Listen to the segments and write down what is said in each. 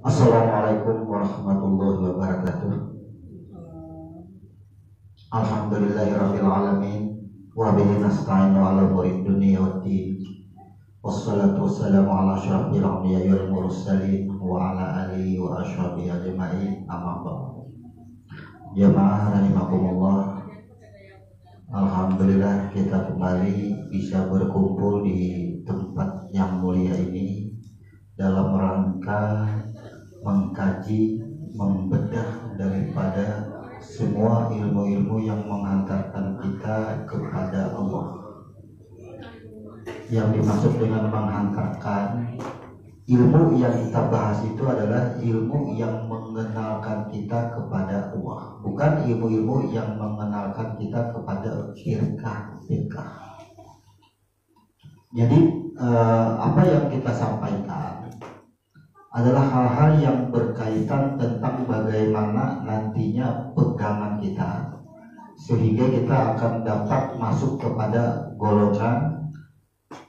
Assalamualaikum warahmatullahi wabarakatuh. Alhamdulillahirabbil alamin wa bihi nasta'inu ala umuri dunya waddin. Wassalatu wassalamu ala asyrafil anbiya'i wal mursalin wa ala alihi wa ashabihi ajma'in. Amma ba'd. Jamaah rahimakumullah. Alhamdulillah kita kembali bisa berkumpul di tempat yang mulia ini dalam rangka mengkaji, membedah daripada semua ilmu-ilmu yang mengantarkan kita kepada Allah. Yang dimaksud dengan menghantarkan, ilmu yang kita bahas itu adalah ilmu yang mengenalkan kita kepada Allah, bukan ilmu-ilmu yang mengenalkan kita kepada firqah. Jadi apa yang kita sampaikan adalah hal-hal yang berkaitan tentang bagaimana nantinya pegangan kita, sehingga kita akan dapat masuk kepada golongan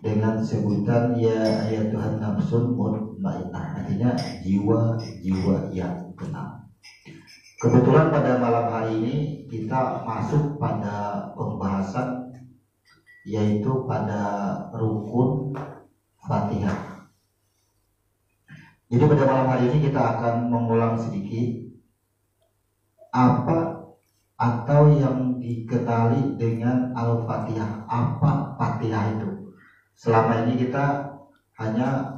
dengan sebutan ya ayatuhan nafsun mutmainnah, artinya jiwa-jiwa yang tenang. Kebetulan pada malam hari ini kita masuk pada pembahasan, yaitu pada rukun Fatihah. Jadi pada malam hari ini kita akan mengulang sedikit apa atau yang dikenali dengan Al-Fatihah. Apa Fatihah itu? Selama ini kita hanya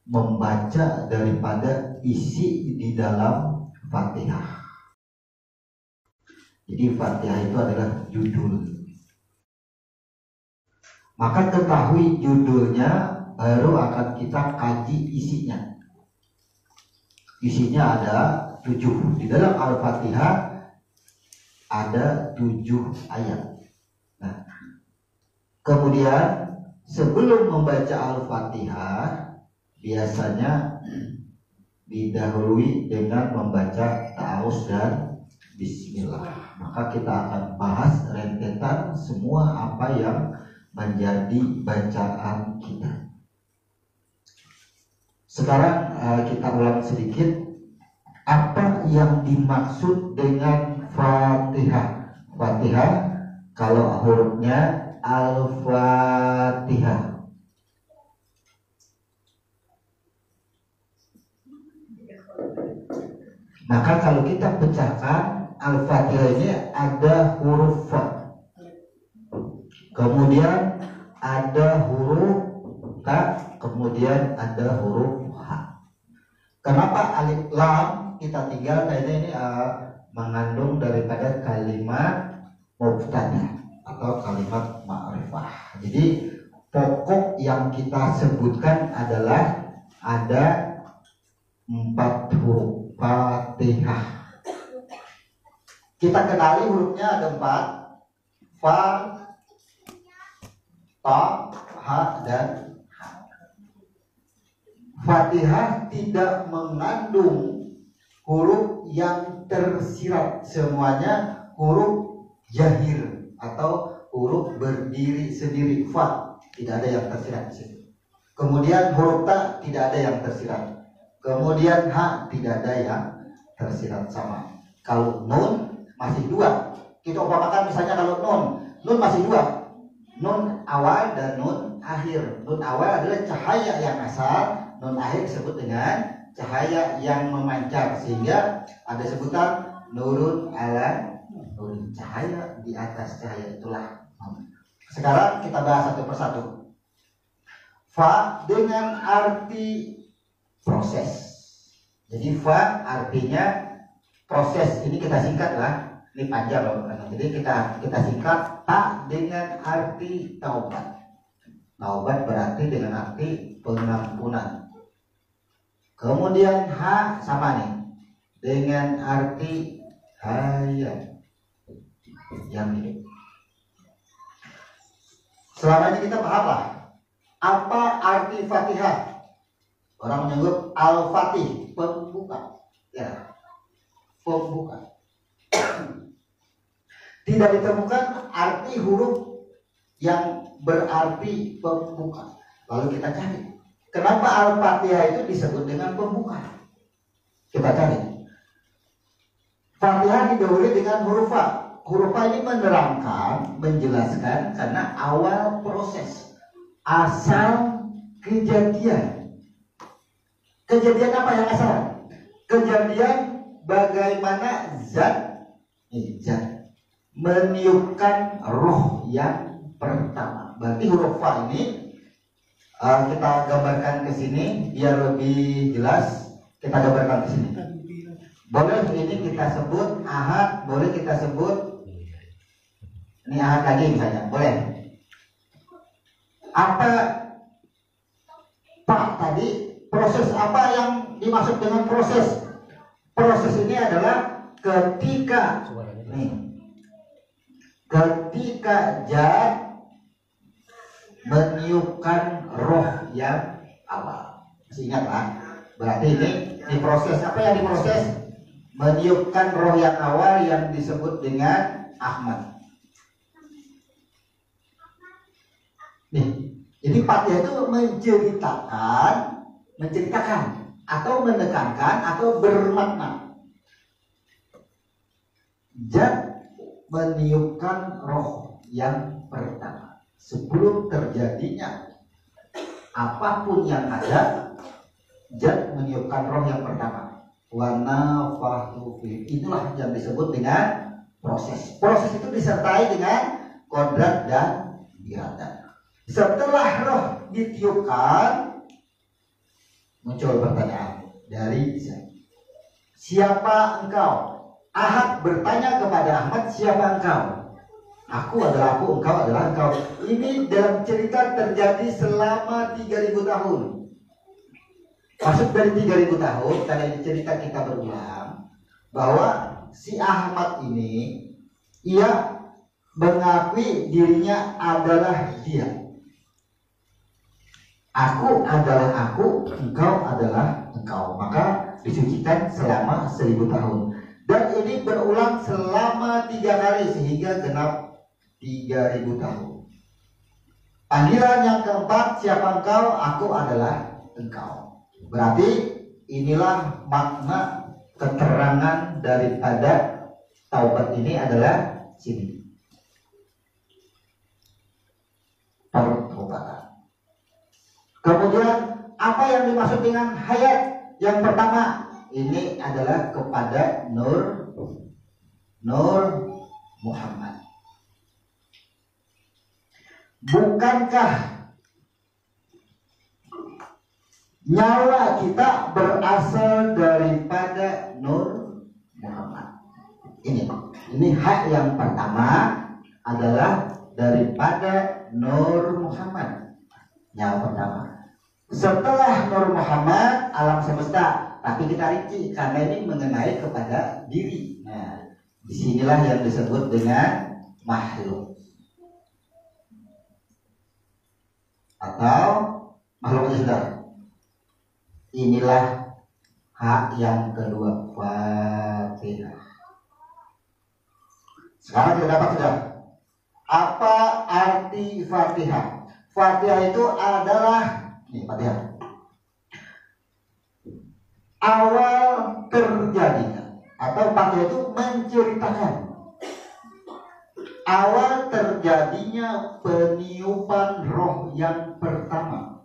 membaca daripada isi di dalam Fatihah. Jadi Fatihah itu adalah judul. Maka ketahui judulnya, baru akan kita kaji isinya. Isinya ada 7. Di dalam Al-Fatihah ada 7 ayat. Nah, kemudian sebelum membaca Al-Fatihah biasanya didahului dengan membaca ta'awuz dan bismillah. Maka kita akan bahas rentetan semua apa yang menjadi bacaan kita. Sekarang kita ulang sedikit apa yang dimaksud dengan Fatihah. Fatihah kalau hurufnya Al-Fatihah. Maka kalau kita pecahkan Al-Fatihah ini ada huruf Fa, kemudian ada huruf Ta, kemudian ada huruf H. Kenapa alif lam kita tinggal? Karena ini mengandung daripada kalimat mubtada atau kalimat ma'rifah. Jadi pokok yang kita sebutkan adalah ada 4 huruf Fatihah. Kita kenali hurufnya ada 4: Fa, Ta, Ha, dan Fatihah tidak mengandung huruf yang tersirat, semuanya huruf jahir atau huruf berdiri sendiri. Fa tidak ada yang tersirat di situ. Kemudian huruf Ta tidak ada yang tersirat. Kemudian Ha tidak ada yang tersirat sama. Kalau Nun masih 2. Kita umpamakan misalnya kalau Nun masih 2. Nun awal dan Nun akhir. Nun awal adalah cahaya yang asal. Nun akhir disebut dengan cahaya yang memancar, sehingga ada sebutan nurun ala nurun, cahaya di atas cahaya, itulah. Sekarang kita bahas satu persatu. Fa dengan arti proses. Jadi fa artinya proses. Ini kita singkat lah. Ini panjang loh. Jadi kita singkat. Ta dengan arti taubat. Taubat berarti dengan arti pengampunan. Kemudian Ha sama nih, dengan arti hayat, yang hidup. Selama ini kita paham lah apa arti Fatihah. Orang menyebut Al-Fatih, pembuka. Ya, pembuka. Tidak ditemukan arti huruf yang berarti pembuka. Lalu kita cari Kenapa Al-Fatihah itu disebut dengan pembuka? Kita cari. Fatihah didahului dengan huruf Fa. Huruf Fa ini menerangkan, menjelaskan karena awal proses, asal kejadian. Kejadian apa yang asal? Kejadian bagaimana zat meniupkan roh yang pertama. Berarti huruf Fa ini kita gambarkan ke sini biar lebih jelas. Kita gambarkan ke sini. Boleh ini kita sebut ahad, boleh kita sebut ini ahad lagi misalnya, boleh. Apa Pak tadi proses apa yang dimaksud dengan proses? Proses ini adalah ketika zat meniupkan roh yang awal. Masih ingat lah? Berarti ini diproses. Apa yang diproses? Meniupkan roh yang awal yang disebut dengan Ahmad. Nih, jadi Fatihah itu menceritakan atau menekankan atau bermakna. Zat meniupkan roh yang pertama sebelum terjadinya apapun yang ada. Zat meniupkan roh yang pertama. Wana fahtu fi. Itulah yang disebut dengan proses. Proses itu disertai dengan kodrat dan iradah. Setelah roh ditiupkan, muncul pertanyaan dari Zaid. Siapa engkau? Ahad bertanya kepada Ahmad, siapa engkau? Aku adalah aku, engkau adalah engkau. Ini dalam cerita terjadi selama 3000 tahun. Maksud dari 3000 tahun, karena ini cerita kita berulang, bahwa si Ahmad ini, ia mengakui dirinya adalah dia. Aku adalah aku, engkau adalah engkau. Maka disucikan selama 1000 tahun. Dan ini berulang selama 3 kali sehingga genap 3000 tahun. Panggilan yang keempat, siapa engkau? Aku adalah engkau. Berarti inilah makna keterangan daripada taubat ini adalah sini. Pertobatan. Kemudian apa yang dimaksud dengan hayat? Yang pertama, ini adalah kepada Nur Muhammad. Bukankah nyawa kita berasal daripada Nur Muhammad? Ini hak yang pertama adalah daripada Nur Muhammad. Nyawa pertama. Setelah Nur Muhammad, alam semesta. Tapi kita rinci karena ini mengenai kepada diri. Nah, disinilah yang disebut dengan makhluk atau makhluk sudah. Inilah hak yang kedua, Fatihah. Sekarang kita dapat sudah. Apa arti Fatihah? Fatihah itu adalah Fatihah. Awal terjadinya, atau Fatihah itu menceritakan awal terjadinya peniupan roh yang pertama.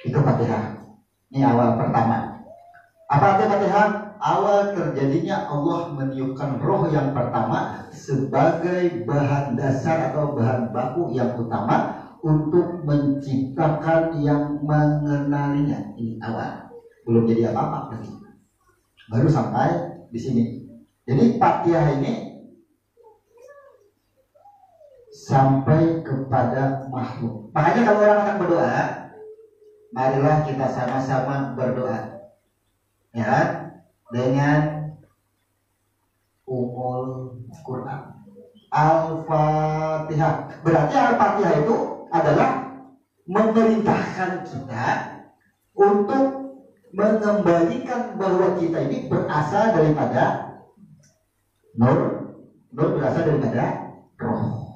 Itu Fatihah. Ini awal pertama. Apa arti Fatihah? Awal terjadinya Allah meniupkan roh yang pertama sebagai bahan dasar atau bahan baku yang utama untuk menciptakan yang mengenalinya. Ini awal. Belum jadi apa-apa lagi. Baru sampai di sini. Jadi Fatihah ini sampai kepada makhluk. Makanya kalau orang akan berdoa, marilah kita sama-sama berdoa, ya, dengan umul Quran. Al-Fatihah. Berarti Al-Fatihah itu adalah memerintahkan kita untuk mengembalikan bahwa kita ini berasal daripada Nur berasal daripada roh.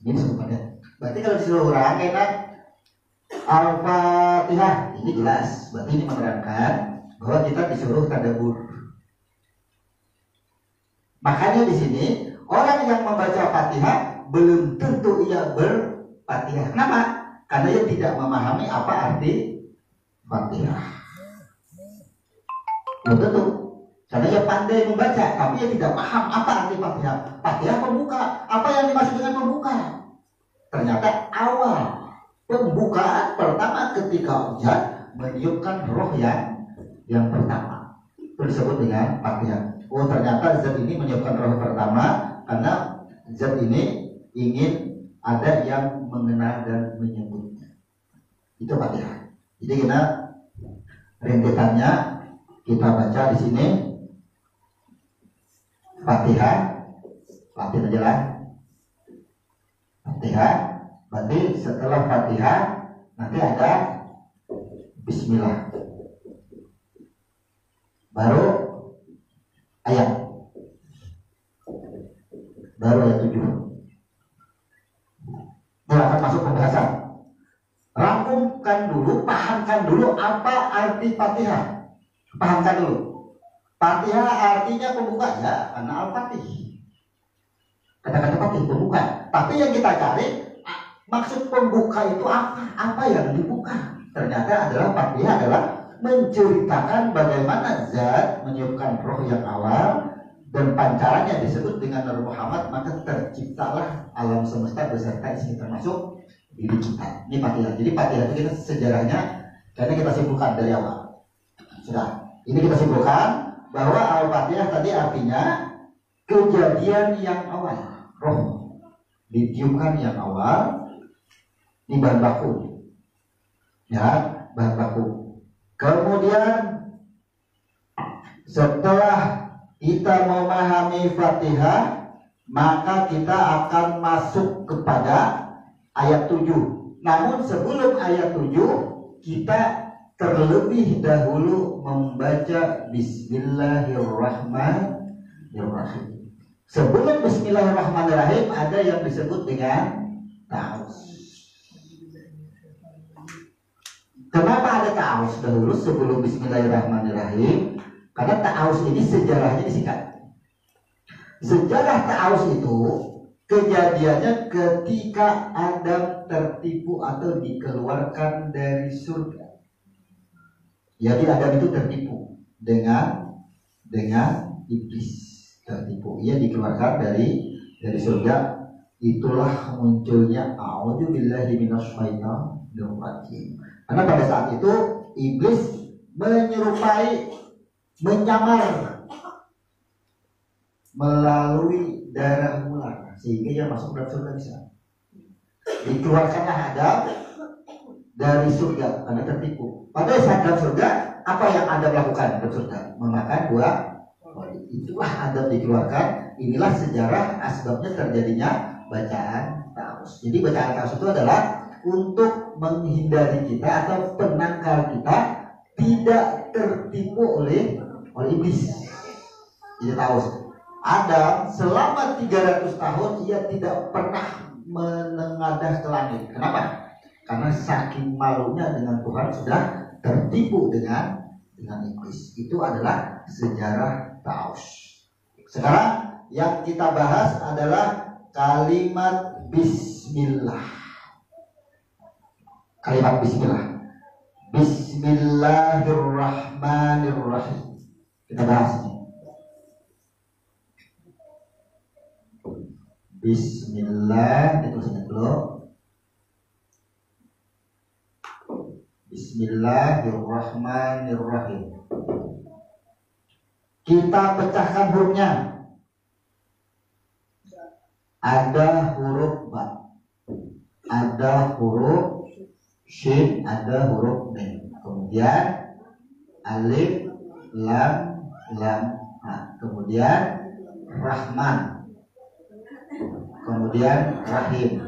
Ini sebenarnya. Berarti kalau disuruh orang enak, Al-Fatihah ini jelas, berarti ini menerangkan bahwa kita disuruh tadabbur. Makanya di sini orang yang membaca Fatihah belum tentu ia berfatihah. Kenapa? Karena ia tidak memahami apa arti Fatihah. Belum tentu. Karena ia pandai membaca, tapi ia tidak paham apa arti Fatihah. Fatihah pembuka. Apa yang dimaksud dengan pembuka? Ternyata awal pembukaan pertama ketika Zat meniupkan roh yang pertama. Itu disebut dengan Fatihah. Oh, ternyata Zat ini meniupkan roh pertama karena Zat ini ingin ada yang mengenal dan menyebutnya. Itu Fatihah. Jadi kita rentetannya kita baca di sini. Fatihah, Fatihah jelas. Fatihah, berarti setelah Fatihah nanti ada Bismillah. Baru ayat. Baru ayat 7. Ini akan masuk pembahasan. Rangkumkan dulu, pahamkan dulu apa arti Fatihah. Pahamkan dulu. Fatihah artinya pembuka ya, karena Al-Fatih. Kata-kata Fatih pembuka. Tapi yang kita cari maksud pembuka itu apa? Apa yang dibuka? Ternyata adalah Fatihah adalah menceritakan bagaimana Zat meniupkan roh yang awal dan pancarannya disebut dengan Nur Muhammad, maka terciptalah alam semesta beserta isi termasuk diri kita. Ini Fatihah. Jadi Fatihah itu kita sejarahnya karena kita simpulkan dari awal. Sudah. Ini kita simpulkan bahwa Al-Fatihah tadi artinya kejadian yang awal, roh ditiupkan yang awal, ini bahan baku, ya bahan baku. Kemudian setelah kita memahami Fatihah, maka kita akan masuk kepada ayat 7. Namun sebelum ayat 7, kita terlebih dahulu membaca Bismillahirrahmanirrahim. Sebelum Bismillahirrahmanirrahim ada yang disebut dengan ta'awuz. Kenapa ada ta'awuz dahulu sebelum Bismillahirrahmanirrahim? Karena ta'awuz ini sejarahnya disingkat. Sejarah ta'awuz itu kejadiannya ketika Adam tertipu atau dikeluarkan dari surga. Jadi Adam itu tertipu dengan iblis, tertipu. Ia dikeluarkan dari surga. Itulah munculnya a'udzubillahi minasyaitonir rajim. Karena pada saat itu iblis menyerupai, menyamar melalui darah ular sehingga ia masuk dalam surga bisa. Dikeluarkanlah Adam dari surga karena tertipu. Pada saat dalam surga, apa yang Adam lakukan dalam surga? Memakan buah. Itulah Adam dikeluarkan. Inilah sejarah asbabnya terjadinya bacaan ta'awuz. Jadi bacaan ta'awuz itu adalah untuk menghindari kita atau penangkal kita tidak tertipu oleh iblis. Jadi ta'awuz. Adam selama 300 tahun ia tidak pernah menengadah ke langit. Kenapa? Karena saking malunya dengan Tuhan sudah tertipu dengan iblis. Itu adalah sejarah ta'awuz. Sekarang yang kita bahas adalah kalimat Bismillah. Kalimat Bismillah. Bismillahirrahmanirrahim. Kita bahas ini. Bismillah, ditulisnya dulu. Bismillahirrahmanirrahim. Kita pecahkan hurufnya. Ada huruf ba, ada huruf shin, ada huruf mim. Kemudian alif, lam, ha. Kemudian Rahman. Kemudian Rahim.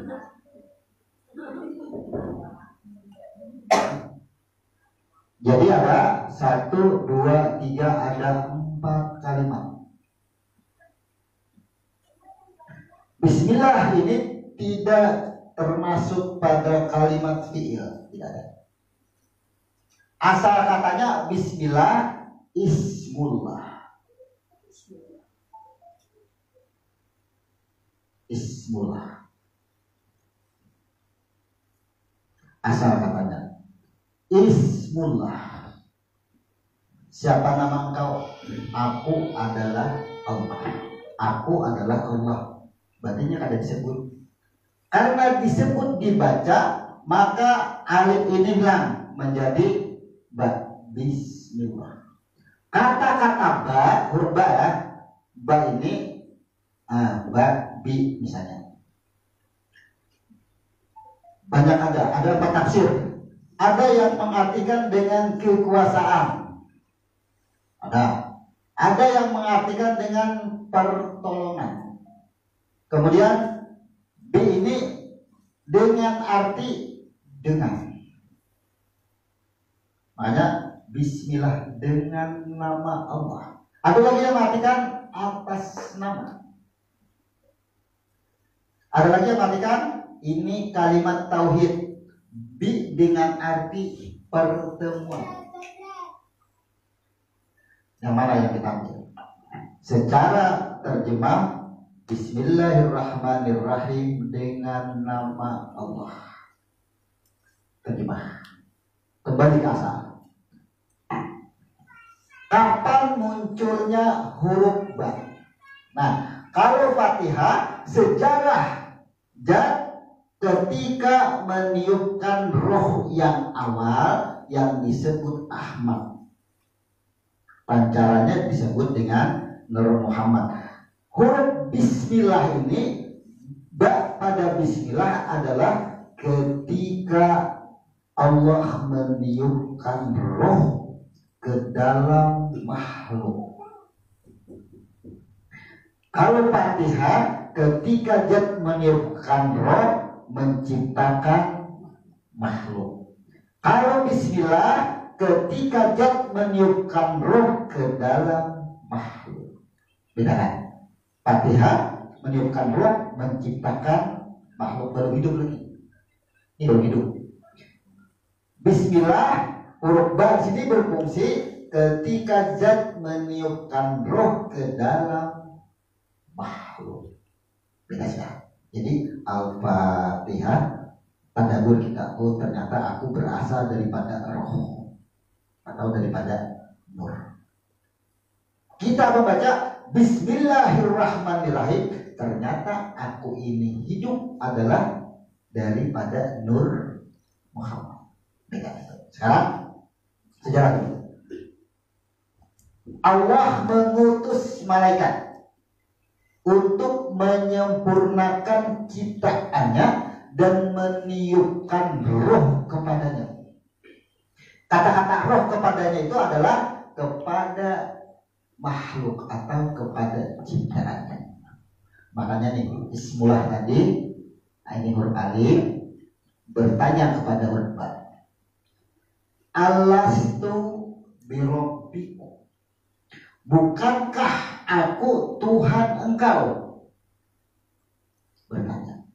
Jadi ada 1, 2, 3, ada 4 kalimat. Bismillah ini tidak termasuk pada kalimat fi'il, tidak ada. Asal katanya bismillah, ismullah. Ismullah. Asal katanya ismullah. Siapa nama engkau? Aku adalah Allah. Aku adalah Allah. Berarti kada disebut. Karena disebut dibaca, maka alif ini hilang menjadi ba. Bismillah. Kata-kata ba, huruf ba ya. Ba ini ba, bi misalnya. Banyak ada empat tafsir. Ada yang mengartikan dengan kekuasaan. Ada yang mengartikan dengan pertolongan. Kemudian B ini dengan arti dengan. Makanya bismillah dengan nama Allah. Ada lagi yang mengartikan atas nama. Ada lagi yang mengartikan ini kalimat tauhid. Bi dengan arti pertemuan. Yang mana yang kita ambil? Secara terjemah, bismillahirrahmanirrahim dengan nama Allah. Terjemah. Kembali ke asal. Kapan munculnya huruf ba? Nah, kalau Fatihah sejarah dan ketika meniupkan roh yang awal yang disebut Ahmad. Pancarannya disebut dengan Nur Muhammad. Huruf bismillah ini, ba pada bismillah adalah ketika Allah meniupkan roh ke dalam makhluk. Kalau Fatihah ketika Jat meniupkan roh menciptakan makhluk. Kalau bismillah ketika Jat meniupkan roh ke dalam makhluk. Beda kan? Fatihah meniupkan roh menciptakan makhluk baru hidup lagi. Ini baru hidup. Bismillah huruf ba sini berfungsi ketika Zat meniupkan roh ke dalam makhluk. Beda sih. Jadi Al-Fatihah tadabbur kita, oh ternyata aku berasal daripada roh atau daripada nur. Kita membaca bismillahirrahmanirrahim, ternyata aku ini hidup adalah daripada Nur Muhammad. Sekarang sejarah ini. Allah mengutus malaikat untuk menyempurnakan ciptaannya dan meniupkan roh kepadanya. Kata-kata roh kepadanya itu adalah kepada makhluk atau kepada ciptaannya. Makanya nih bismillah tadi ini huruf alif bertanya kepada huruf ba. Alastu birabbikum. Bukankah aku Tuhan engkau? Bertanya.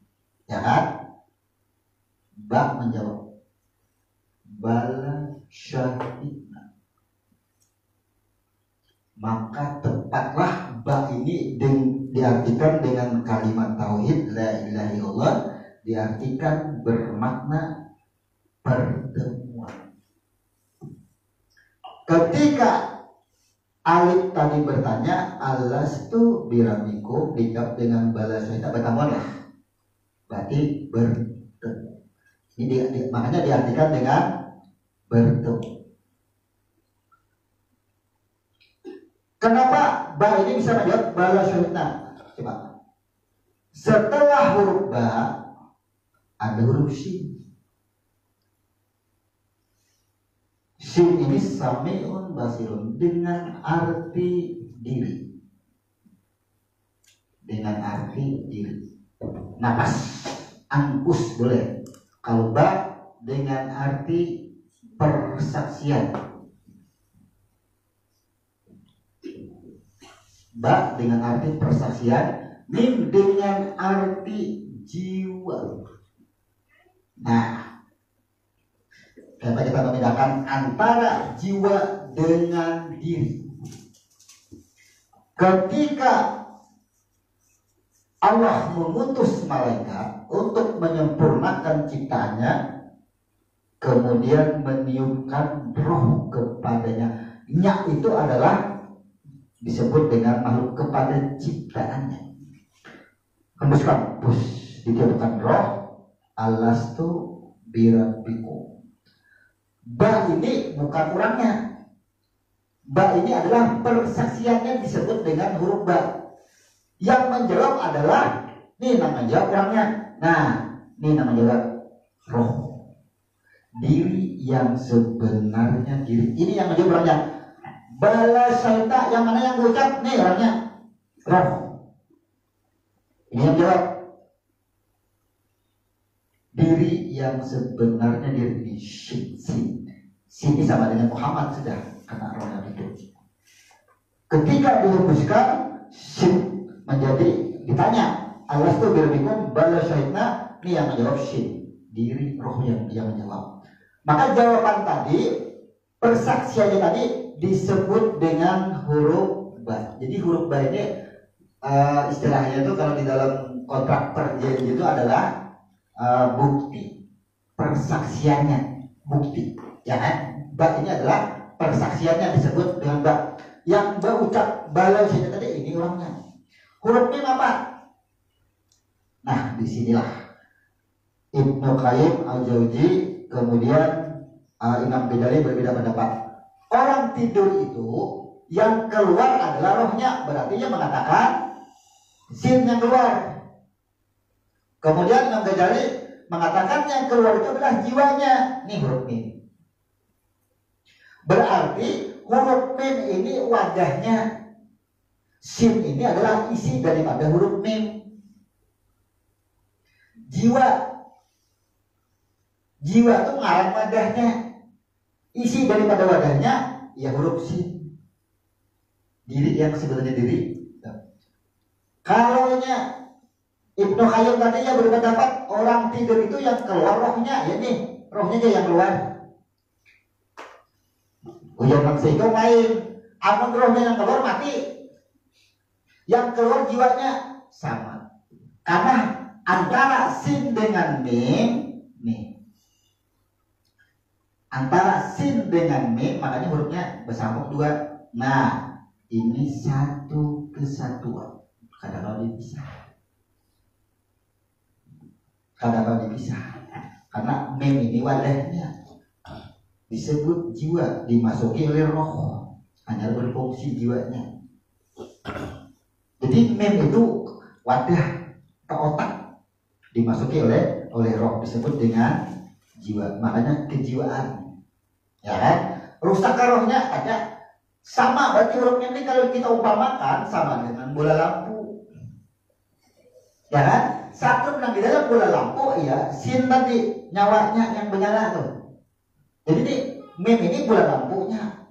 Ya kan? Ba menjawab. Bala syahidna. Maka tepatlah ba ini diartikan dengan kalimat tauhid la ilaha illallah, diartikan bermakna pertemuan. Ketika alif tadi bertanya alastu birabbikum, dijawab dengan bala syahidna, bertemuan lah. Berarti bertemu. Ini makanya diartikan dengan bertemu. Kenapa ba ini bisa menjawab bala syahidna? Coba. Setelah huruf ba ada huruf shin. Shin ini sami'un basirun dengan arti diri. Dengan arti diri. Napas, angkus boleh. Kalau ba dengan arti persaksian. Ba dengan arti persaksian, mim dengan arti jiwa. Nah, kenapa kita membedakan antara jiwa dengan diri? Ketika Allah mengutus malaikat untuk menyempurnakan ciptanya, kemudian meniupkan roh kepadanya. Nya itu adalah disebut dengan makhluk kepada ciptaannya. Hembuskan, ditiupkan roh, alastu birabbikum. Ba ini bukan orangnya. Ba ini adalah persaksiannya disebut dengan huruf ba. Yang menjawab adalah ini nama jawab orangnya. Nah, ini nama jawab roh. Diri yang sebenarnya diri. Ini yang menjawab orangnya. Bala syaita yang mana yang berucap? Nih orangnya roh. Ini yang jawab. Diri yang sebenarnya diri ini sini sama dengan Muhammad sudah karena rohnya itu. Ketika dihembuskan shin menjadi ditanya alastu birabbikum bala syaita, ini yang menjawab shin, diri roh yang menjawab. Maka jawaban tadi, persaksiannya tadi disebut dengan huruf ba. Jadi huruf ba ini istilahnya itu kalau di dalam kontrak perjanjian itu adalah bukti persaksiannya, bukti, ya kan? Ba ini adalah persaksiannya disebut dengan ba. Yang berucap bala syaita tadi ini orangnya. Huruf mim apa? Nah, disinilah Ibnu Qayyim Al-Jauzi kemudian Imam Ghazali berbeda pendapat. Orang tidur itu yang keluar adalah rohnya, berarti dia mengatakan sin yang keluar. Kemudian Imam Ghazali mengatakan yang keluar itu adalah jiwanya. Ini huruf mim. Berarti huruf mim ini wadahnya. Sin ini adalah isi daripada huruf mim. Jiwa itu mengarang wadahnya. Isi daripada wadahnya ya huruf sin. Diri yang sebenarnya diri. Kalau Ibnu Qayyim tadi ya berpendapat orang tidur itu yang keluar rohnya, ya nih rohnya aja yang keluar. Ujian manusia itu main, amun rohnya yang keluar mati. Yang keluar jiwanya sama. Karena antara sin dengan mim nih. Antara sin dengan mim makanya hurufnya bersambung dua. Nah, ini satu kesatuan. Kadang-kadang dipisah. Kadang-kadang dipisah. Karena mim ini wadahnya disebut jiwa, dimasuki oleh roh. Hanya berfungsi jiwanya. Jadi mem itu wadah ke otak, dimasuki oleh roh, disebut dengan jiwa. Makanya kejiwaan, ya kan? Rusak rohnya ada sama. Berarti hurufnya ini kalau kita umpamakan sama dengan bola lampu, ya kan? Satu yang di dalam bola lampu, ya sin tadi nyawanya yang menyala tuh. Jadi ini mem ini bola lampunya.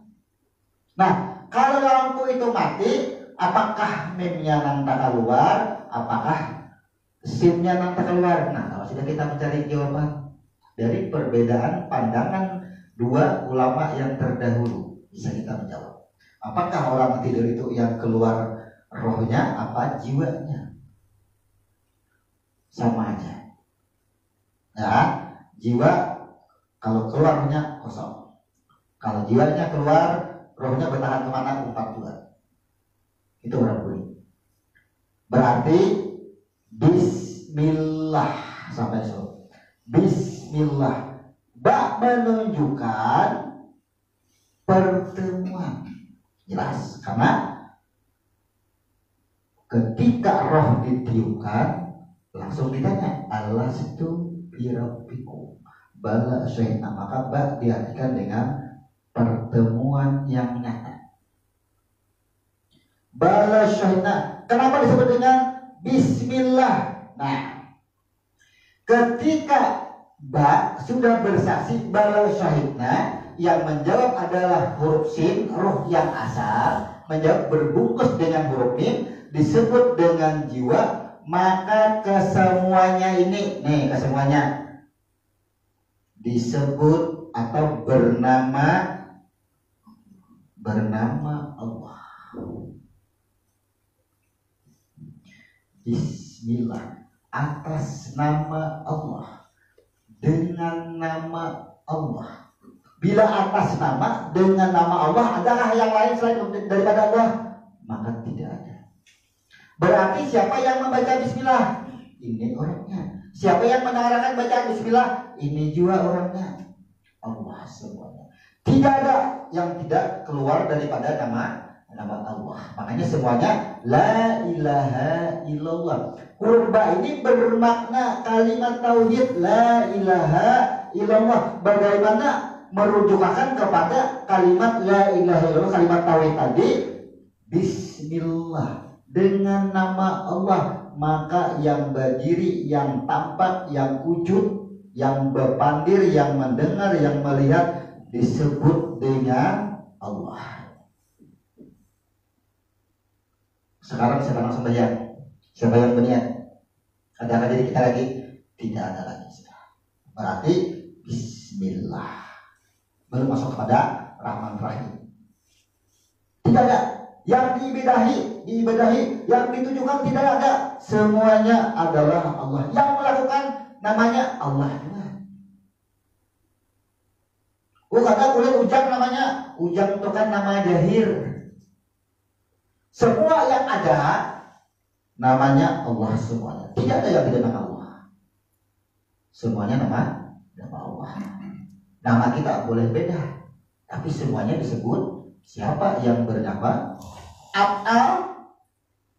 Nah, kalau lampu itu mati, apakah mimnya nanti keluar? Apakah sinnya nanti keluar? Nah, kalau sudah kita mencari jawaban dari perbedaan pandangan dua ulama yang terdahulu, bisa kita menjawab. Apakah orang tidur itu yang keluar rohnya apa jiwanya? Sama aja. Ya, jiwa kalau keluar rohnya kosong. Kalau jiwanya keluar, rohnya bertahan kemana? 42. Itu orang boleh. Berarti bismillah sampai so. Bismillah. Ba menunjukkan pertemuan. Jelas karena ketika roh ditiupkan langsung ditanya alastu birabbikum bala syaita, maka ba diartikan dengan pertemuan yang nyata. Bala syaita. Kenapa disebut dengan bismillah? Nah, ketika ba sudah bersaksi bala syaita, yang menjawab adalah huruf sin, roh yang asal, menjawab berbungkus dengan huruf mim, disebut dengan jiwa. Maka kesemuanya ini, nih kesemuanya disebut atau bernama Allah. Bismillah, atas nama Allah, dengan nama Allah. Bila atas nama dengan nama Allah, adakah yang lain selain daripada Allah? Maka tidak ada. Berarti siapa yang membaca bismillah? Ini orangnya. Siapa yang mendengarkan bacaan bismillah? Ini juga orangnya. Allah semuanya. Tidak ada yang tidak keluar daripada nama Allah. Makanya semuanya la ilaha illallah. Huruf ba ini bermakna kalimat tauhid la ilaha illallah. Bagaimana merujukan kepada kalimat la ilaha illallah, kalimat tauhid tadi? Bismillah, dengan nama Allah, maka yang berdiri, yang tampak, yang wujud, yang berpandir, yang mendengar, yang melihat disebut dengan Allah. Sekarang siapa langsung belajar? Siapa yang berniat? Adakah diri kita lagi? Tidak ada lagi. Berarti bismillah, belum masuk kepada Rahman Rahim. Tidak ada yang diibadahi, yang ditujukan, tidak ada. Semuanya adalah Allah. Yang melakukan namanya Allah juga. Kata kulit ujang namanya ujang itu kan nama jahir. Semua yang ada namanya Allah semuanya. Tidak ada yang tidak nama Allah. Semuanya nama Allah. Nama kita boleh beda, tapi semuanya disebut siapa yang bernama Af'al,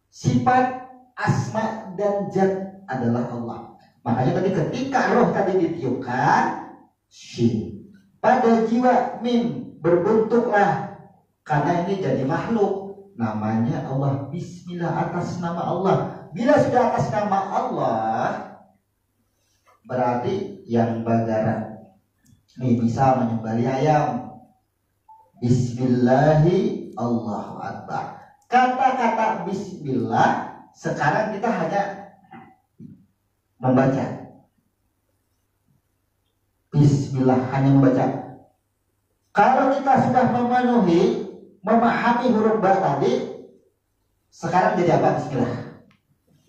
sifat, asma dan zat adalah Allah. Makanya tadi ketika roh tadi ditiupkan shin, pada jiwa mim berbentuklah, karena ini jadi makhluk, namanya Allah. Bismillah, atas nama Allah. Bila sudah atas nama Allah, berarti yang bagara ini bisa menyembelih ayam. Bismillahi Allahu Akbar. Kata-kata bismillah sekarang kita hanya membaca. Bismillah, hanya membaca. Kalau kita sudah memahami huruf ba tadi, sekarang jadi apa? Bismillah.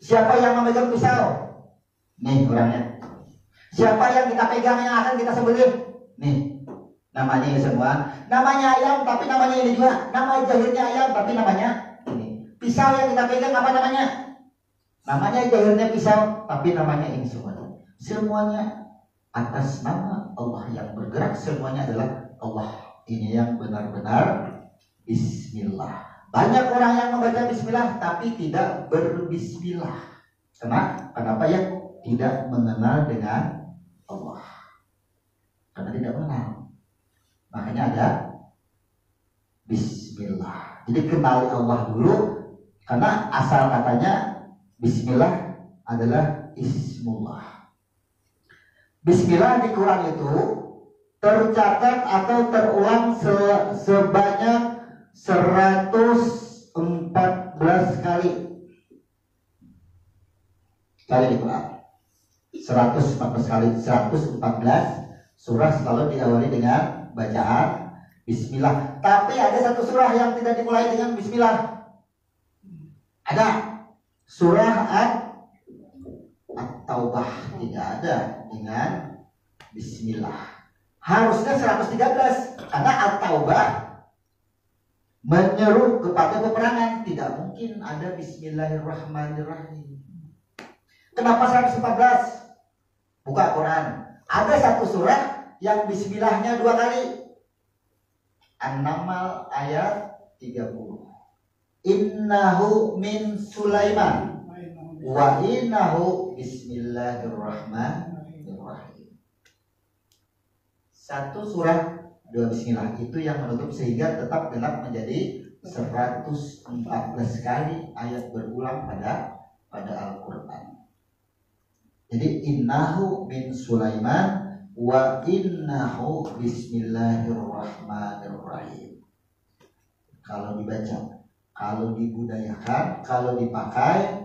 Siapa yang memegang pisau? Nih orangnya. Siapa yang kita pegang yang akan kita sembelih? Nih, namanya ini semua. Namanya ayam, tapi namanya ini juga. Nama jahirnya ayam, tapi namanya ini. Pisau yang kita pegang apa namanya? Namanya jahirnya pisau, tapi namanya ini semua. Semuanya atas nama Allah yang bergerak, semuanya adalah Allah. Ini yang benar-benar bismillah. Banyak orang yang membaca bismillah tapi tidak berbismillah. Kenapa ya? Tidak mengenal dengan Allah. Karena tidak mengenal. Makanya ada bismillah. Jadi kenali Allah dulu, karena asal katanya bismillah adalah ismullah. Bismillah di Quran itu tercatat atau terulang sebanyak 114 kali di Quran. 114 kali. 114 surah selalu diawali dengan bacaan bismillah. Tapi ada satu surah yang tidak dimulai dengan bismillah. Ada surah At-Taubah, tidak ada dengan bismillah. Harusnya 113, karena At-Taubah menyeru kepada peperangan, tidak mungkin ada bismillahirrahmanirrahim. Kenapa 114? Buka Quran. Ada satu surah yang bismillahnya 2 kali. An-Naml ayat 30. Innahu min Sulaiman wa innahu bismillahirrahmanirrahim. Satu surah 2 bismillah itu yang menutup, sehingga tetap genap menjadi 114 kali ayat berulang pada Al-Quran. Jadi innahu min Sulaiman wa innahu bismillahirrahmanirrahim. Kalau dibaca, kalau dibudayakan, kalau dipakai,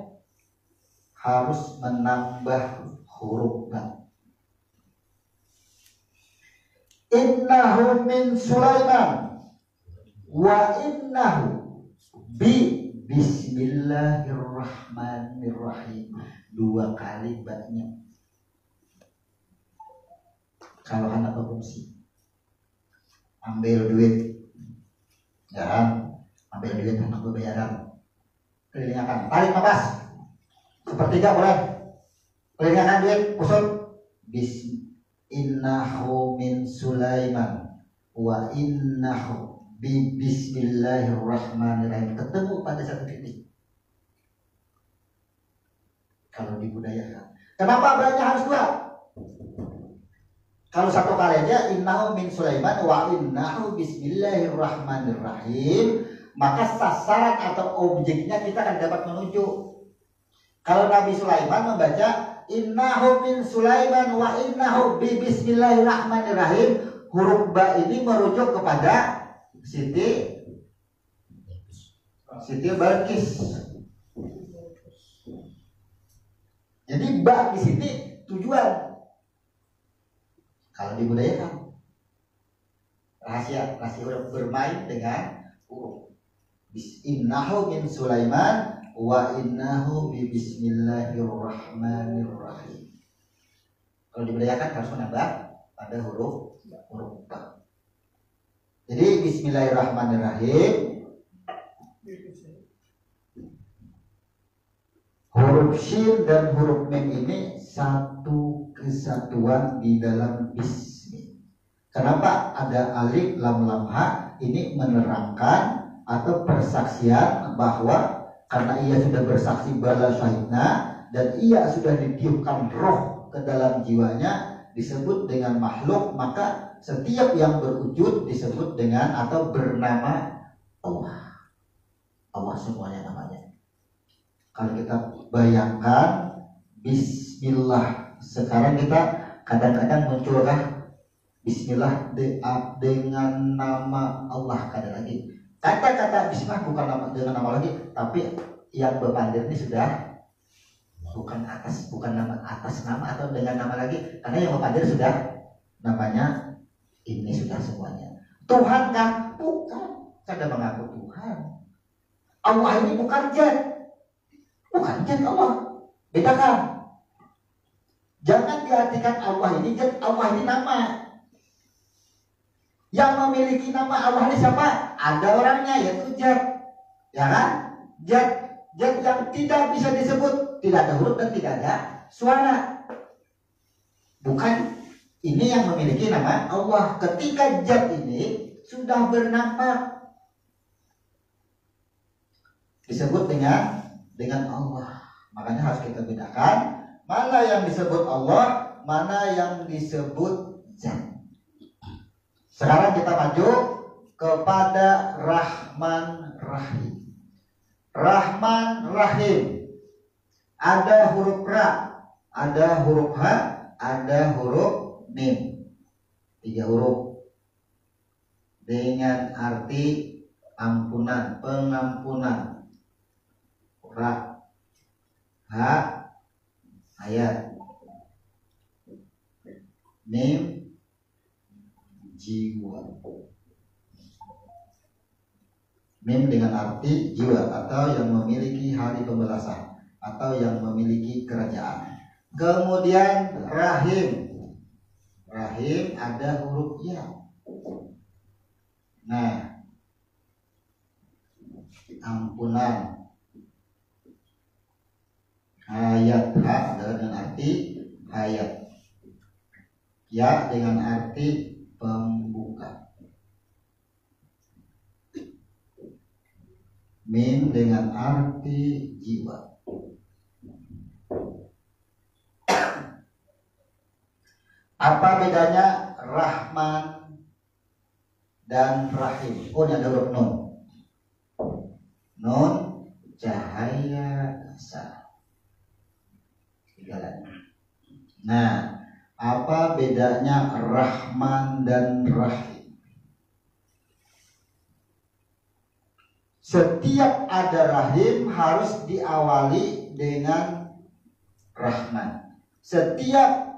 harus menambah huruf ba. innahu min Sulaiman wa innahu bismillahirrahmanirrahim. 2 kali banyak. Kalau anak berfungsi, ambil duit, ya, ambil duit anak berbayaran, kelingakan, tarik nafas, sepertiga boleh, kelingakan duit, usul, innahu min Sulaiman wa innahu bismillahirrahmanirrahim. Ketemu pada satu titik. Kalau dibudayakan, kenapa berarti harus 2? Kalau 1 kali aja, innahu min Sulaiman wa innahu bismillahirrahmanirrahim, maka sasaran atau objeknya kita akan dapat menuju. Kalau Nabi Sulaiman membaca innahu min Sulaiman wa innahu bismillahirrahmanirrahim, huruf ba ini merujuk kepada Siti Balqis. Jadi ba di sini tujuan. Kalau dibudayakan, rahasia huruf bermain dengan huruf. Innahu min Sulaiman wa innahu bismillahirrahmanirrahim. Kalau dibudayakan harus menambah pada huruf ba. Jadi bismillahirrahmanirrahim, huruf shin dan huruf mim ini satu kesatuan di dalam bismi. Kenapa ada alif lam lam ha? Ini menerangkan atau persaksian bahwa karena ia sudah bersaksi bala syahidna dan ia sudah ditiupkan roh ke dalam jiwanya, disebut dengan makhluk, maka setiap yang berwujud disebut dengan atau bernama Allah. Allah semuanya namanya. Kalau kita bayangkan bismillah, sekarang kita kadang-kadang munculkah bismillah dengan nama Allah, kadang lagi kata-kata bismillah bukan nama dengan nama lagi, tapi yang berpandir ini sudah bukan nama atas nama atau dengan nama lagi, karena yang berpandir sudah namanya ini sudah semuanya. Tuhan kan? Bukan. Saya mengaku Tuhan. Allah ini bukan zat. Bukan zat Allah. Bedakan. Jangan diartikan Allah ini zat, Allah ini nama. Yang memiliki nama Allah ini siapa? Ada orangnya, yaitu zat. Ya kan? Zat yang tidak bisa disebut, tidak ada huruf dan tidak ada suara. Bukan. Ini yang memiliki nama Allah. Ketika zat ini sudah bernama, disebut dengan Allah. Makanya harus kita bedakan mana yang disebut Allah, mana yang disebut zat. Sekarang kita maju kepada Rahman Rahim. Rahman Rahim. Ada huruf ra, ada huruf ha, ada huruf mim. 3 huruf dengan arti ampunan, pengampunan. Ra, ha, ayat, mim, jiwa. Mim dengan arti jiwa atau yang memiliki hari pembalasan atau yang memiliki kerajaan. Kemudian rahim. Rahim ada huruf ya. Nah, ampunan. Hayat, ha adalah dengan arti hayat. Ya dengan arti pembuka. Mim dengan arti jiwa. Apa bedanya Rahman dan Rahim? Oh, ini ada huruf nun. Nun, cahaya, sah. 3 lagi. Nah, apa bedanya Rahman dan Rahim? Setiap ada Rahim harus diawali dengan Rahman. Setiap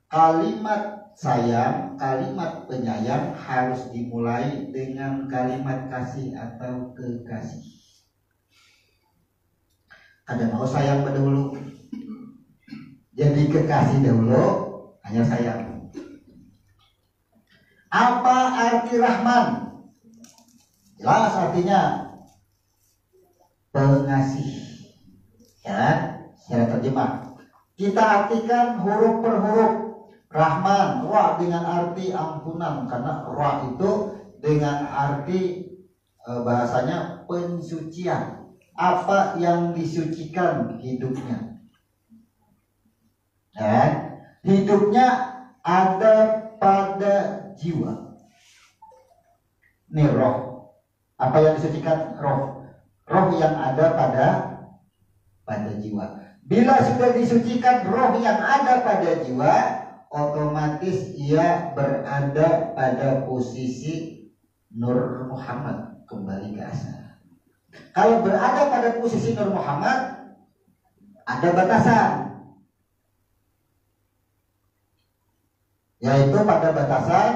kalimat sayang, kalimat penyayang harus dimulai dengan kalimat kasih atau kekasih. Ada mau sayang dahulu, jadi kekasih dahulu, hanya sayang. Apa arti Rahman? Jelas artinya pengasih. Ya, secara terjemah. Kita artikan huruf per huruf. Rahman, Ra dengan arti ampunan, karena Ra itu dengan arti bahasanya pensucian. Apa yang disucikan hidupnya. Ya, hidupnya ada pada jiwa. Ini roh. Apa yang disucikan? Roh. Roh yang ada pada jiwa. Bila sudah disucikan roh yang ada pada jiwa, otomatis ia berada pada posisi Nur Muhammad, kembali ke asal. Kalau berada pada posisi Nur Muhammad, ada batasan, yaitu pada batasan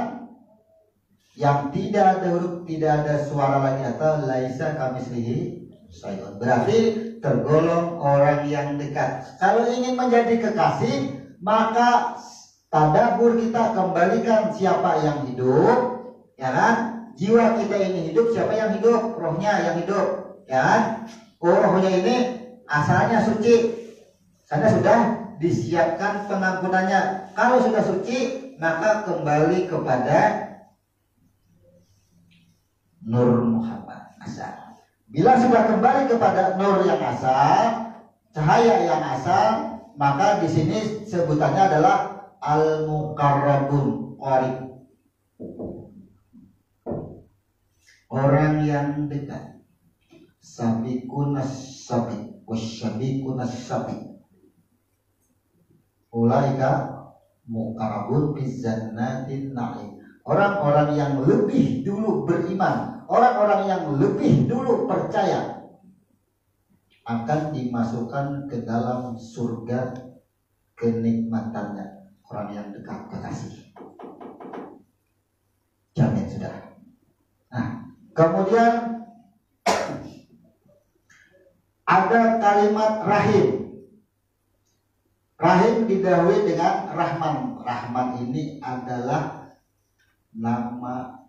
yang tidak ada huruf, tidak ada suara lagi, atau laisa kamitslihi syai'un. Berarti tergolong orang yang dekat. Kalau ingin menjadi kekasih, maka tadabbur kita kembalikan siapa yang hidup, ya kan? Jiwa kita ini hidup, siapa yang hidup? Rohnya yang hidup, ya kan? Oh, rohnya ini asalnya suci, karena sudah disiapkan pengampunannya. Kalau sudah suci, maka kembali kepada Nur Muhammad asal. Bila sudah kembali kepada nur yang asal, cahaya yang asal, maka di sini sebutannya adalah al-muqarrabun, qarib. Orang yang dekat. Sabiqunas sabiq, wasyabiqunas sabiq. Ulaika muqarrabun fi jannatin na'im. Orang-orang yang lebih dulu beriman, orang-orang yang lebih dulu percaya, akan dimasukkan ke dalam surga kenikmatannya. Orang yang dekat kekasih, jamin saudara. Nah, kemudian ada kalimat rahim. Rahim didahului dengan Rahman. Rahman ini adalah nama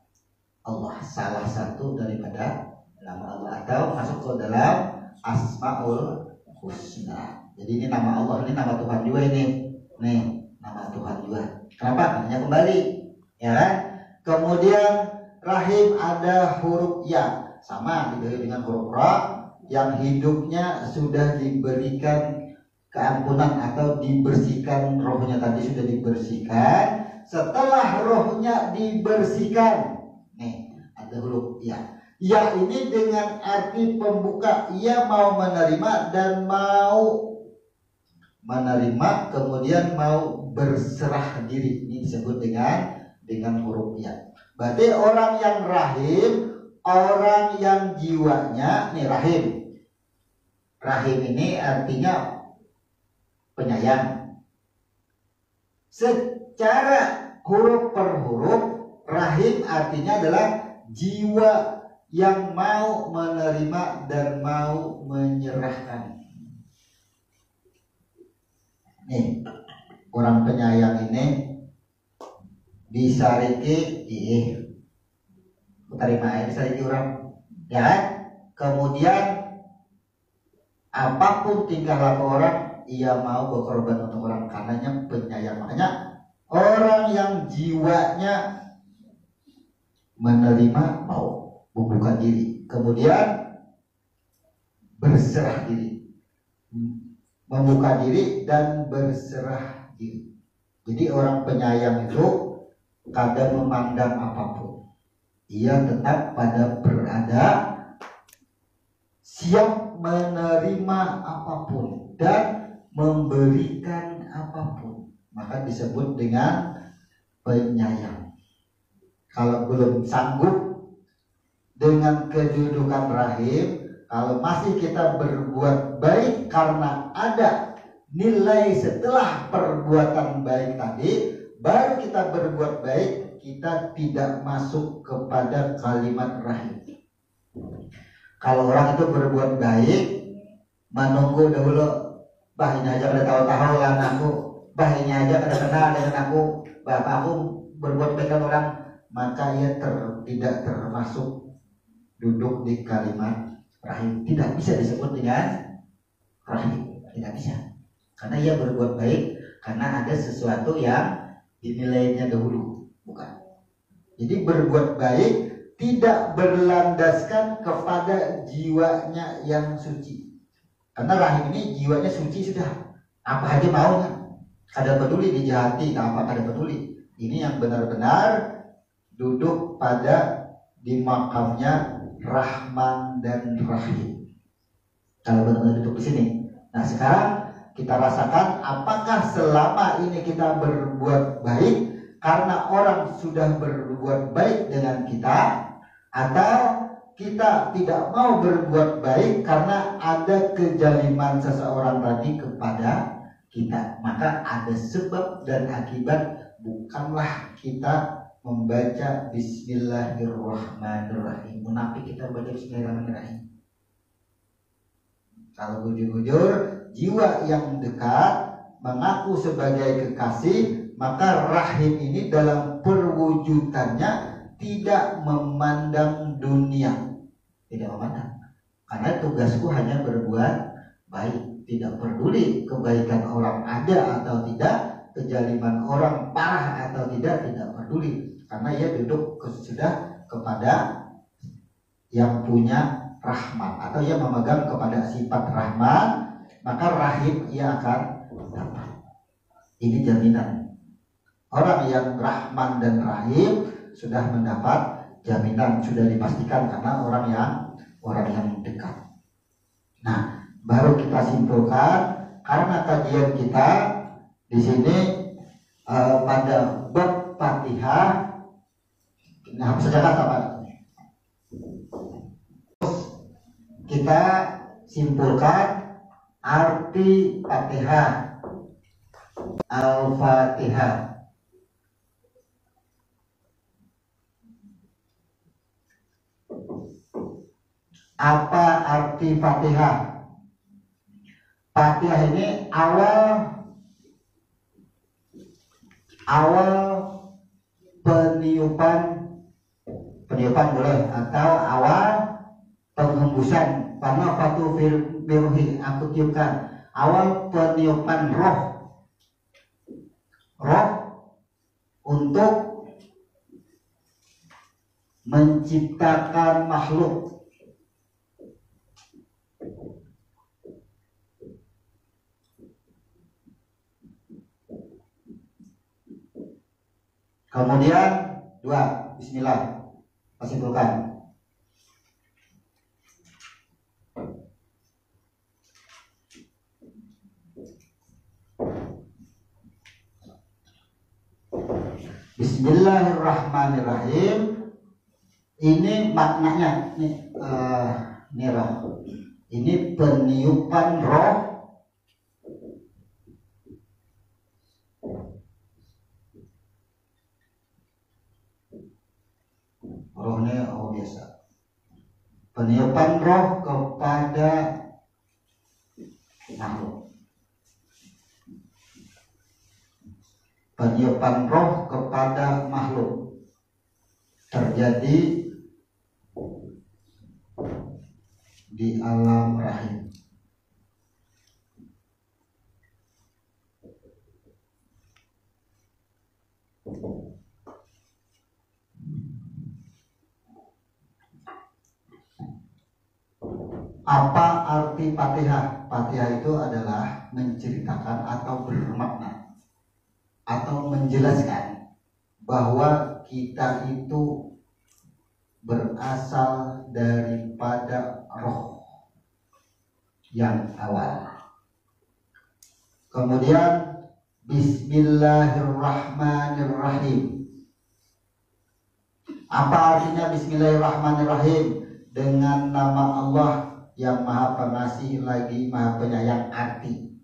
Allah, salah satu daripada nama Allah, atau masuk ke dalam Asmaul Husna. Jadi ini nama Allah, ini nama Tuhan juga ini. Nih, nama Tuhan juga. Kenapa? Namanya kembali, ya kan? Kemudian rahim ada huruf ya, sama didahului dengan huruf ra, yang hidupnya sudah diberikan keampunan atau dibersihkan, rohnya tadi sudah dibersihkan. Setelah rohnya dibersihkan, nih ada huruf ya. Ya ini dengan arti pembuka, ia mau menerima dan mau menerima, kemudian mau berserah diri. Ini disebut dengan huruf ya. Berarti orang yang rahim, orang yang jiwanya, nih rahim. Rahim ini artinya penyayang. Secara huruf per huruf, rahim artinya adalah jiwa yang mau menerima dan mau menyerahkan. Nih, orang penyayang ini disariki terima disariki orang, ya kan? Kemudian apapun tingkah laku orang, ia mau berkorban untuk orang, karenanya penyayang. Makanya orang yang jiwanya menerima, mau membuka diri, kemudian berserah diri, membuka diri dan berserah diri. Jadi orang penyayang itu kadang memandang apapun, ia tetap pada berada siap menerima apapun dan memberikan apapun, maka disebut dengan penyayang. Kalau belum sanggup dengan kedudukan rahim, kalau masih kita berbuat baik karena ada nilai setelah perbuatan baik tadi, baru kita berbuat baik, kita tidak masuk kepada kalimat rahim. Kalau orang itu berbuat baik, menunggu dahulu, bah ini aja kada tahu-tahu lah anakku, bah ini aja kada kenal dengan aku, bapak aku berbuat baik dengan orang, maka ia tidak termasuk duduk di kalimat rahim. Tidak bisa disebut dengan rahim, tidak bisa. Karena ia berbuat baik karena ada sesuatu yang dinilainya dahulu, bukan. Jadi berbuat baik tidak berlandaskan kepada jiwanya yang suci. Karena rahim ini jiwanya suci sudah, apa aja maunya, kada peduli dijahati, apa kada peduli. Ini yang benar-benar duduk pada di makamnya Rahman dan Rahim. Kalau benar-benar duduk di sini. Nah sekarang kita rasakan apakah selama ini kita berbuat baik karena orang sudah berbuat baik dengan kita, atau kita tidak mau berbuat baik karena ada kezaliman seseorang tadi kepada kita. Maka ada sebab dan akibat, bukanlah kita membaca Bismillahirrahmanirrahim. Munafik kita baca Bismillahirrahmanirrahim. Kalau jujur-jujur jiwa yang dekat mengaku sebagai kekasih, maka rahim ini dalam perwujudannya tidak memandang dunia, tidak memandang. Karena tugasku hanya berbuat baik, tidak peduli kebaikan orang ada atau tidak, kezaliman orang parah atau tidak peduli. Karena ia duduk sudah kepada yang punya rahmat, atau ia memegang kepada sifat rahman, maka rahim ia akan dapat. Ini jaminan. Orang yang rahman dan rahim sudah mendapat jaminan, sudah dipastikan karena orang yang dekat. Nah, baru kita simpulkan karena kajian kita di sini pada bab Fatihah. Nah, hapus saja kata Pak. Kita simpulkan arti Fatihah. Al-Fatihah. Apa arti Fatihah? Fatihah ini awal peniupan boleh, atau awal penghembusan. Karena fatu biruhi, aku tiupkan. Awal peniupan roh untuk menciptakan makhluk. Kemudian dua, bismillah, simpulkan. Bismillahirrahmanirrahim. Ini maknanya ini roh. Ini peniupan roh rohnya biasa. Peniupan roh kepada makhluk. Peniupan roh kepada makhluk terjadi di alam rahim. Apa arti Fatihah? Fatihah itu adalah menceritakan atau bermakna atau menjelaskan bahwa kita itu berasal daripada roh yang awal. Kemudian Bismillahirrahmanirrahim. Apa artinya Bismillahirrahmanirrahim? Dengan nama Allah yang Maha Pengasih lagi Maha Penyayang, arti.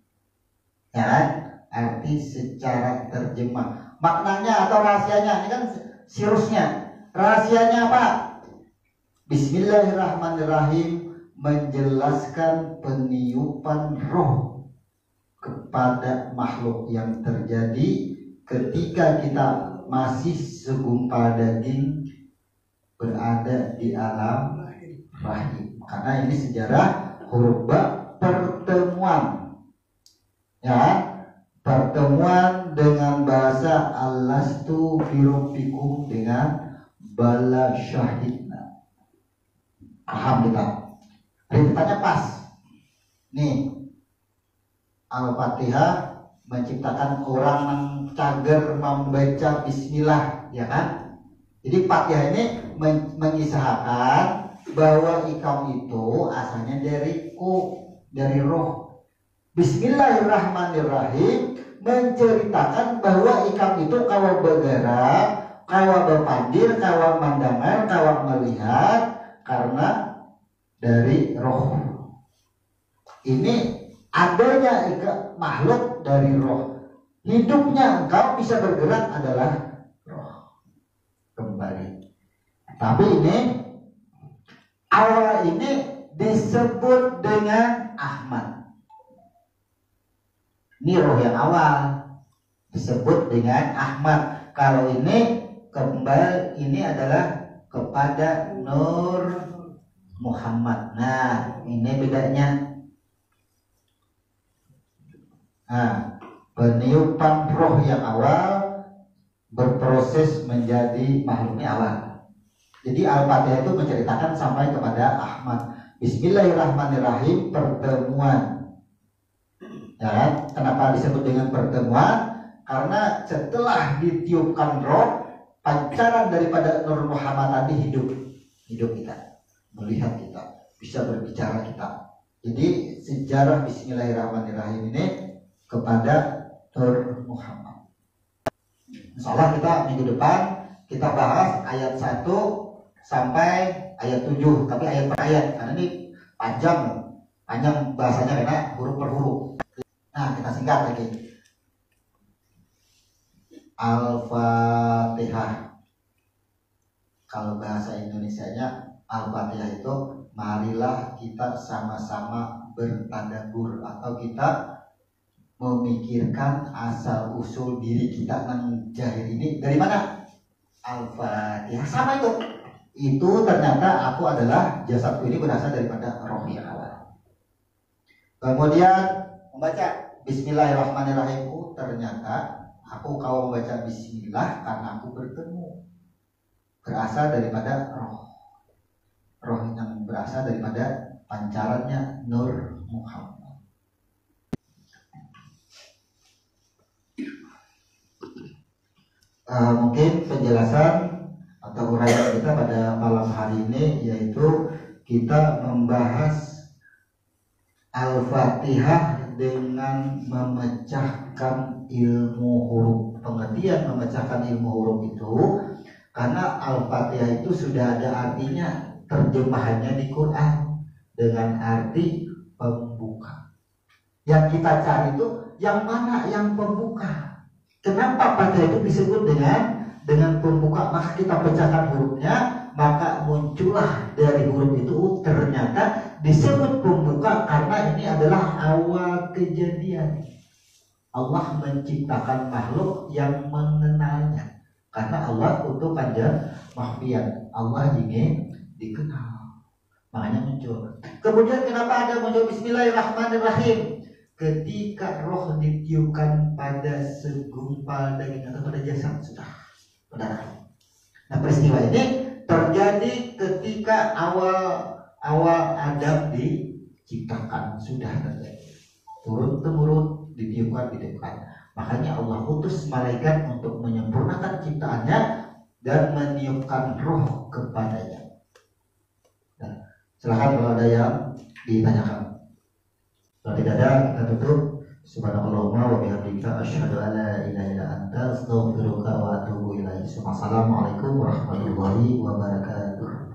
Ya kan? Arti secara terjemah maknanya atau rahasianya. Ini kan sirusnya. Rahasianya apa? Bismillahirrahmanirrahim, menjelaskan peniupan roh kepada makhluk yang terjadi ketika kita masih segumpal daging berada di alam rahim. Karena ini sejarah huruf ba, pertemuan, ya, pertemuan dengan bahasa alastu birabbikum dengan bala syahidna. Paham kita? Rintannya pas. Nih, Al-Fatihah menciptakan orang yang cager membaca bismillah, ya kan? Jadi Fatihah ini mengisahkan bahwa ikam itu asalnya dari dari roh. Bismillahirrahmanirrahim menceritakan bahwa ikam itu kawa bergerak, kawa berpandir, kawa mendengar, kawa melihat karena dari roh. Ini adanya makhluk dari roh. Hidupnya engkau bisa bergerak adalah roh. Kembali. Tapi ini awal ini disebut dengan Ahmad. Ini roh yang awal disebut dengan Ahmad. Kalau ini kembali ini adalah kepada Nur Muhammad. Nah, ini bedanya. Nah, peniupan roh yang awal berproses menjadi makhluknya awal. Jadi Al-Fatihah itu menceritakan sampai kepada Ahmad. Bismillahirrahmanirrahim, pertemuan. Ya, kenapa disebut dengan pertemuan? Karena setelah ditiupkan roh, pancaran daripada Nur Muhammad tadi hidup kita, melihat kita, bisa berbicara kita. Jadi sejarah Bismillahirrahmanirrahim ini kepada Nur Muhammad. Insyaallah kita minggu depan kita bahas ayat 1 sampai ayat 7, tapi ayat per ayat karena ini panjang bahasanya karena huruf per huruf. Nah, kita singkat lagi. Al-Fatihah. Kalau bahasa Indonesianya Al-Fatihah itu marilah kita sama-sama bertadabbur atau kita memikirkan asal usul diri kita yang jahil ini dari mana? Al-Fatihah. Sama itu. Itu ternyata aku adalah jasadku ini berasal daripada roh yang awal. Kemudian membaca Bismillahirrahmanirrahim, ternyata aku kalau membaca Bismillah karena aku bertemu berasal daripada roh yang berasal daripada pancarannya Nur Muhammad. Mungkin penjelasan atau uraian kita pada malam hari ini yaitu kita membahas Al-Fatihah dengan memecahkan ilmu huruf. Pengertian memecahkan ilmu huruf itu karena Al-Fatihah itu sudah ada artinya, terjemahannya di Quran dengan arti pembuka. Yang kita cari itu yang mana yang pembuka. Kenapa Fatihah itu disebut dengan pembuka? Maka kita pecahkan hurufnya, maka muncullah dari huruf itu ternyata disebut pembuka karena ini adalah awal kejadian. Allah menciptakan makhluk yang mengenalnya. Karena Allah untuk panjang mahfiat. Allah ingin dikenal. Makanya muncul. Kemudian kenapa ada muncul Bismillahirrahmanirrahim? Ketika roh ditiupkan pada segumpal daging atau pada jasad sudah pada. Nah, peristiwa ini terjadi ketika awal Adam diciptakan, sudah terjadi. Turun temurun ditiupkan. Makanya Allah utus malaikat untuk menyempurnakan ciptaannya dan meniupkan roh kepadanya. Nah, silakan kalau ada yang ditanyakan. Kalau tidak ada, kita tutup. Subhanallahumma wa bihamdika asyhadu an la ilaha illa anta astaghfiruka wa atubu ilaik. Assalamualaikum warahmatullahi wabarakatuh.